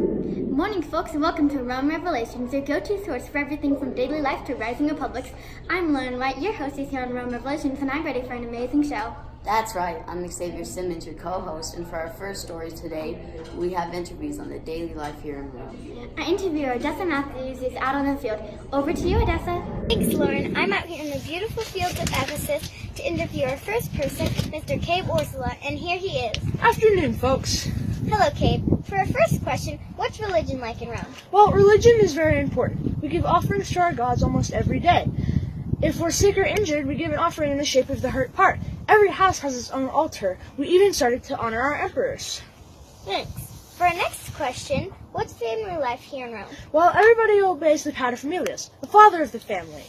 Morning, folks, and welcome to Rome Revelations, your go-to source for everything from daily life to rising republics. I'm Lauren White, your hostess here on Rome Revelations, and I'm ready for an amazing show. That's right, I'm Xavier Simmons, your co-host, and for our first story today, we have interviews on the daily life here in Rome. Our interviewer, Adessa Matthews, is out on the field. Over to you, Adessa. Thanks, Lauren. I'm out here in the beautiful fields of Adessa to interview our first person, Mr. Cabe Ursula, and here he is. Afternoon, folks. Hello, Cabe. For our first question, what's religion like in Rome? Well, religion is very important. We give offerings to our gods almost every day. If we're sick or injured, we give an offering in the shape of the hurt part. Every house has its own altar. We even started to honor our emperors. Thanks. For our next question, what's family life here in Rome? Well, everybody obeys the paterfamilias, the father of the family.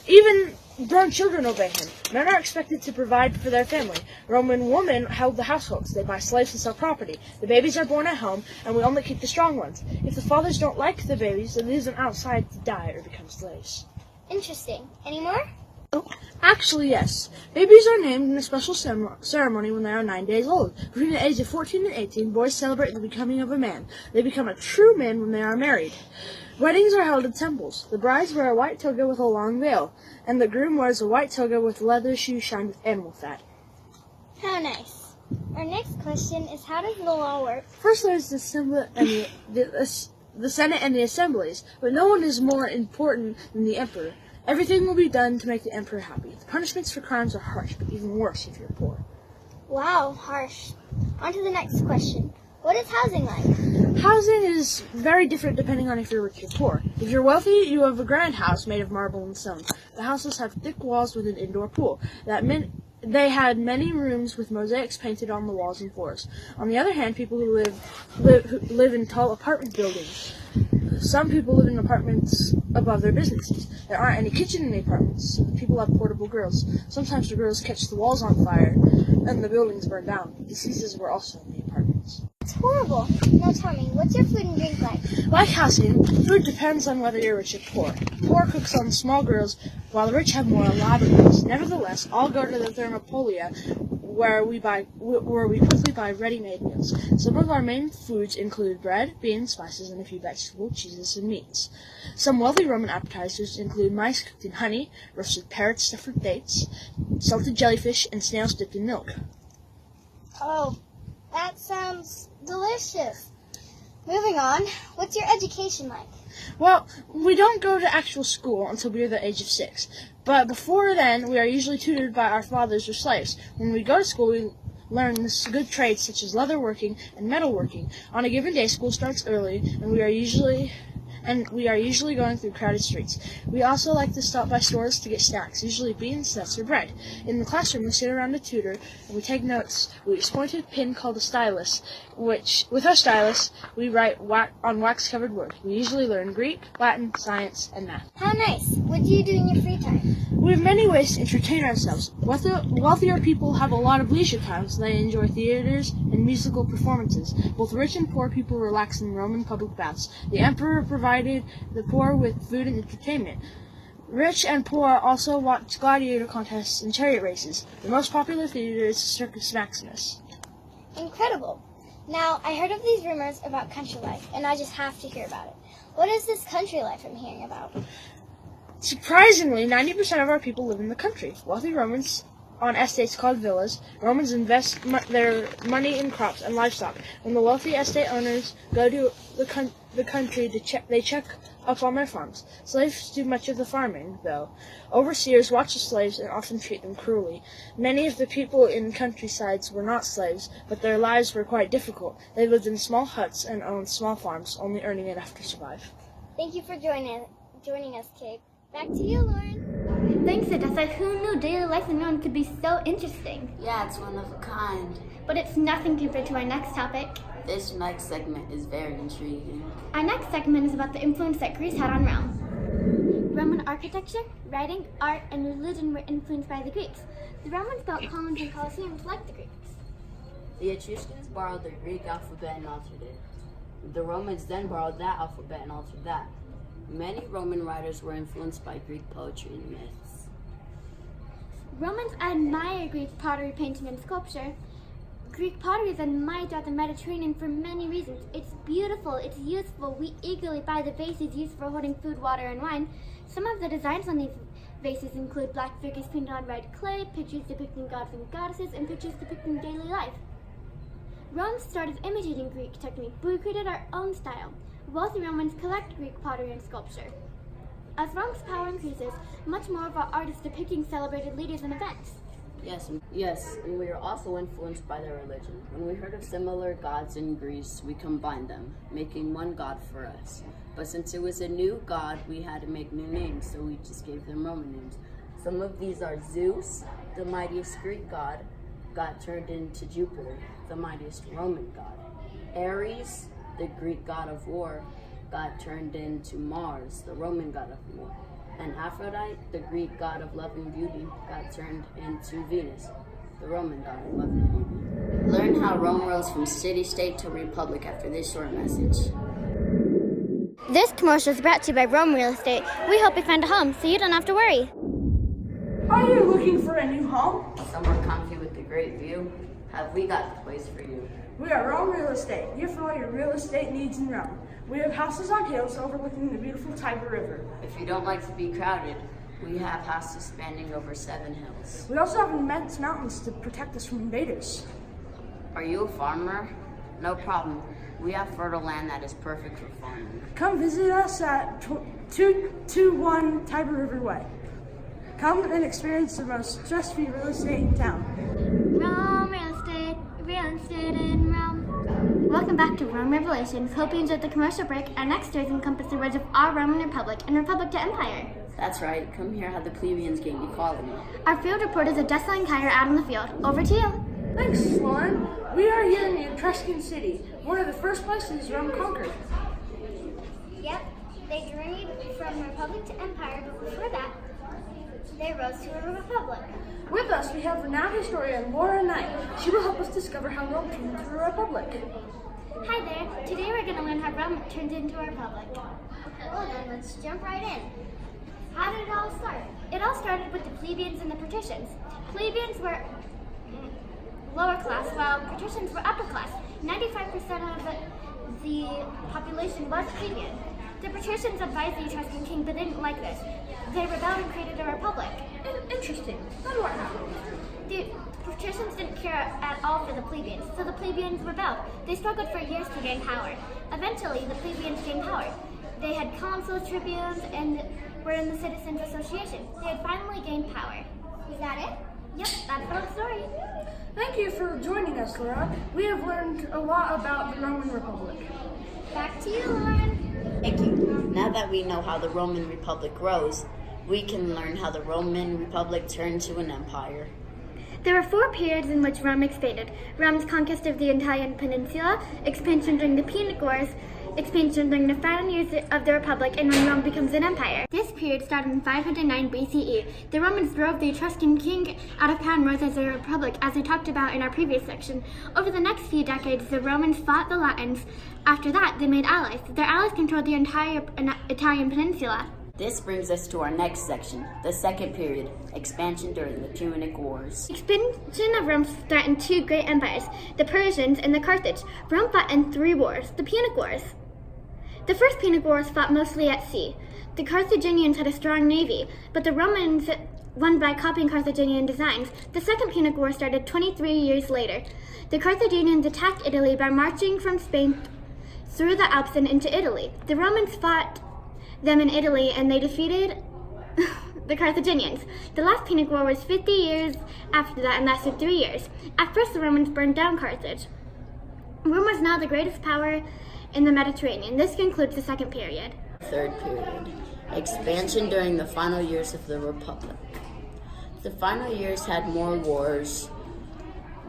Even grown children obey him. Men are expected to provide for their family. Roman women held the households. They buy slaves and sell property. The babies are born at home, and we only keep the strong ones. If the fathers don't like the babies, they leave them outside to die or become slaves. Interesting. Any more? Actually, yes. Babies are named in a special ceremony when they are 9 days old. Between the age of 14 and 18, boys celebrate the becoming of a man. They become a true man when they are married. Weddings are held at temples. The brides wear a white toga with a long veil, and the groom wears a white toga with leather shoes shined with animal fat. How nice. Our next question is, how does the law work? First, there's the Senate and the assemblies, but no one is more important than the emperor. Everything will be done to make the emperor happy. The punishments for crimes are harsh, but even worse if you're poor. Wow, harsh. On to the next question. What is housing like? Housing is very different depending on if you're rich or poor. If you're wealthy, you have a grand house made of marble and stone. The houses have thick walls with an indoor pool. They had many rooms with mosaics painted on the walls and floors. On the other hand, people who live in tall apartment buildings. Some people live in apartments above their businesses. There aren't any kitchen in the apartments. People have portable grills. Sometimes the grills catch the walls on fire and the buildings burn down. Diseases were also in the apartments. It's horrible. Now tell me, what's your food and drink like? Like housing, food depends on whether you're rich or poor. Poor cooks on small grills, while the rich have more elaborate grills. Nevertheless, all go to the Thermopolia, where we quickly buy ready-made meals. Some of our main foods include bread, beans, spices, and a few vegetables, cheeses, and meats. Some wealthy Roman appetizers include mice cooked in honey, roasted parrots stuffed with dates, salted jellyfish, and snails dipped in milk. Oh, that sounds delicious. Moving on, what's your education like? Well, we don't go to actual school until we are the age of 6. But before then, we are usually tutored by our fathers or slaves. When we go to school, we learn good trades such as leatherworking and metalworking. On a given day, school starts early, and we are usually going through crowded streets. We also like to stop by stores to get snacks, usually beans, nuts, or bread. In the classroom, we sit around a tutor, and we take notes. We use a pointed pen called a stylus, which, with our stylus, we write on wax-covered wood. We usually learn Greek, Latin, science, and math. How nice. What do you do in your free time? We have many ways to entertain ourselves. Wealthier people have a lot of leisure time, so they enjoy theaters and musical performances. Both rich and poor people relax in Roman public baths. The emperor provided the poor with food and entertainment. Rich and poor also watch gladiator contests and chariot races. The most popular theater is the Circus Maximus. Incredible. Now, I heard of these rumors about country life, and I just have to hear about it. What is this country life I'm hearing about? Surprisingly, 90% of our people live in the country. Wealthy Romans on estates called villas. Romans invest their money in crops and livestock. When the wealthy estate owners go to the country they check up on their farms. Slaves do much of the farming, though. Overseers watch the slaves and often treat them cruelly. Many of the people in countrysides were not slaves, but their lives were quite difficult. They lived in small huts and owned small farms, only earning enough to survive. Thank you for joining us, Kate. Back to you, Lauren. Thanks, Adessa. Who knew daily life in Rome could be so interesting? Yeah, it's one of a kind. But it's nothing compared to our next topic. This next segment is very intriguing. Our next segment is about the influence that Greece had on Rome. Roman architecture, writing, art, and religion were influenced by the Greeks. The Romans built columns and colosseums like the Greeks. The Etruscans borrowed the Greek alphabet and altered it. The Romans then borrowed that alphabet and altered that. Many Roman writers were influenced by Greek poetry and myths. Romans admire Greek pottery, painting, and sculpture. Greek pottery is admired throughout the Mediterranean for many reasons. It's beautiful, it's useful. We eagerly buy the vases used for holding food, water, and wine. Some of the designs on these vases include black figures painted on red clay, pictures depicting gods and goddesses, and pictures depicting daily life. Rome started imitating Greek technique, but we created our own style. Wealthy Romans collect Greek pottery and sculpture. As Rome's power increases, much more of our art is depicting celebrated leaders and events. Yes, and we are also influenced by their religion. When we heard of similar gods in Greece, we combined them, making one god for us. But since it was a new god, we had to make new names, so we just gave them Roman names. Some of these are Zeus, the mightiest Greek god, got turned into Jupiter, the mightiest Roman god. Ares, the Greek god of war, got turned into Mars, the Roman god of war. And Aphrodite, the Greek god of love and beauty, got turned into Venus, the Roman god of love and beauty. Learn how Rome rose from city-state to republic after this short message. This commercial is brought to you by Rome Real Estate. We hope you find a home so you don't have to worry. Are you looking for a new home? Somewhere comfy with a great view? Have we got the place for you? We are Rome Real Estate, here for all your real estate needs in Rome. We have houses on hills overlooking the beautiful Tiber River. If you don't like to be crowded, we have houses spanning over 7 hills. We also have immense mountains to protect us from invaders. Are you a farmer? No problem. We have fertile land that is perfect for farming. Come visit us at 221 Tiber River Way. Come and experience the most stress-free real estate in town. Rome Real Estate in Rome. Welcome back to Rome Revelations. Hope you enjoyed the commercial break. Our next stories encompass the rise of our Roman Republic and Republic to Empire. That's right. Come hear how the plebeians gained equality. Our field reporters Adessa and Xavier out in the field. Over to you. Thanks, Lauren. We are here in the Etruscan city, one of the first places Rome conquered. Yep, they journeyed from republic to empire, but before that, they rose to a republic. With us, we have renowned historian Laura Knight. She will help us discover how Rome turned into a republic. Hi there. Today we're going to learn how Rome turned into a republic. Well then, let's jump right in. How did it all start? It all started with the plebeians and the patricians. Plebeians were lower class, while patricians were upper class. 95% of the population was plebeian. The patricians advised the Etruscan king, but didn't like this. They rebelled and created a republic. Interesting. Then what happened? The patricians didn't care at all for the plebeians, so the plebeians rebelled. They struggled for years to gain power. Eventually, the plebeians gained power. They had consuls, tribunes, and were in the Citizens Association. They had finally gained power. Is that it? Yep, that's the whole story. Thank you for joining us, Laura. We have learned a lot about the Roman Republic. Back to you, Lauren. Thank you. Now that we know how the Roman Republic rose, we can learn how the Roman Republic turned to an empire. There were 4 periods in which Rome expanded. Rome's conquest of the Italian peninsula, expansion during the Punic Wars, expansion during the final years of the Republic, and when Rome becomes an empire. This period started in 509 BCE. The Romans drove the Etruscan king out of power and rose as a republic, as we talked about in our previous section. Over the next few decades, the Romans fought the Latins. After that, they made allies. Their allies controlled the entire Italian peninsula. This brings us to our next section, the second period, expansion during the Punic Wars. Expansion of Rome threatened 2 great empires, the Persians and the Carthage. Rome fought in 3 wars, the Punic Wars. The first Punic War was fought mostly at sea. The Carthaginians had a strong navy, but the Romans won by copying Carthaginian designs. The second Punic War started 23 years later. The Carthaginians attacked Italy by marching from Spain through the Alps and into Italy. The Romans fought them in Italy and they defeated the Carthaginians. The last Punic War was 50 years after that and lasted 3 years. At first, the Romans burned down Carthage. Rome was now the greatest power in the Mediterranean. This concludes the second period. Third period, expansion during the final years of the Republic. The final years had more wars.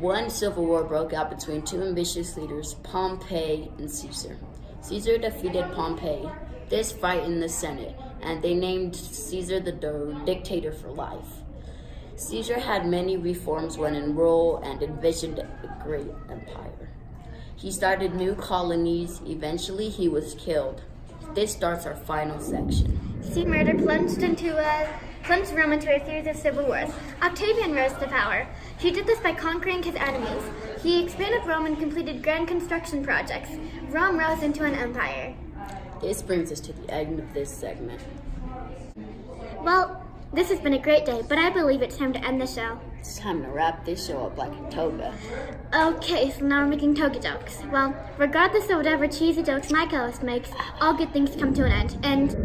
One civil war broke out between 2 ambitious leaders, Pompey and Caesar. Caesar defeated Pompey. This frightened the Senate, and they named Caesar the dictator for life. Caesar had many reforms when in rule and envisioned a great empire. He started new colonies. Eventually, he was killed. This starts our final section. Caesar murder plunged Rome into a series of civil wars. Octavian rose to power. He did this by conquering his enemies. He expanded Rome and completed grand construction projects. Rome rose into an empire. This brings us to the end of this segment. Well, this has been a great day, but I believe it's time to end the show. It's time to wrap this show up like a toga. Okay, so now we're making toga jokes. Well, regardless of whatever cheesy jokes my co-host makes, all good things come to an end. And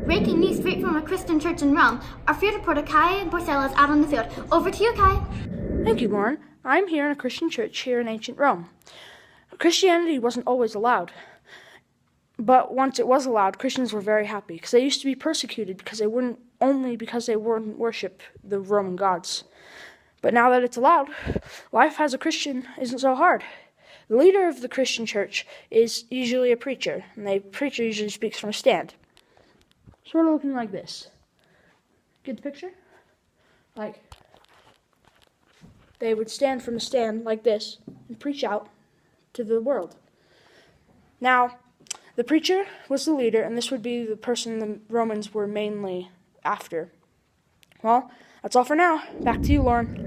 breaking news straight from a Christian church in Rome. Our field reporter Kai Borsello is out on the field. Over to you, Kai. Thank you, Lauren. I'm here in a Christian church here in ancient Rome. Christianity wasn't always allowed. But once it was allowed, Christians were very happy because they used to be persecuted because they wouldn't worship the Roman gods. But now that it's allowed, life as a Christian isn't so hard. The leader of the Christian church is usually a preacher, and the preacher usually speaks from a stand. Sort of looking like this. Get the picture? Like, they would stand from a stand like this and preach out to the world. Now, the preacher was the leader, and this would be the person the Romans were mainly after. Well, that's all for now. Back to you, Lauren.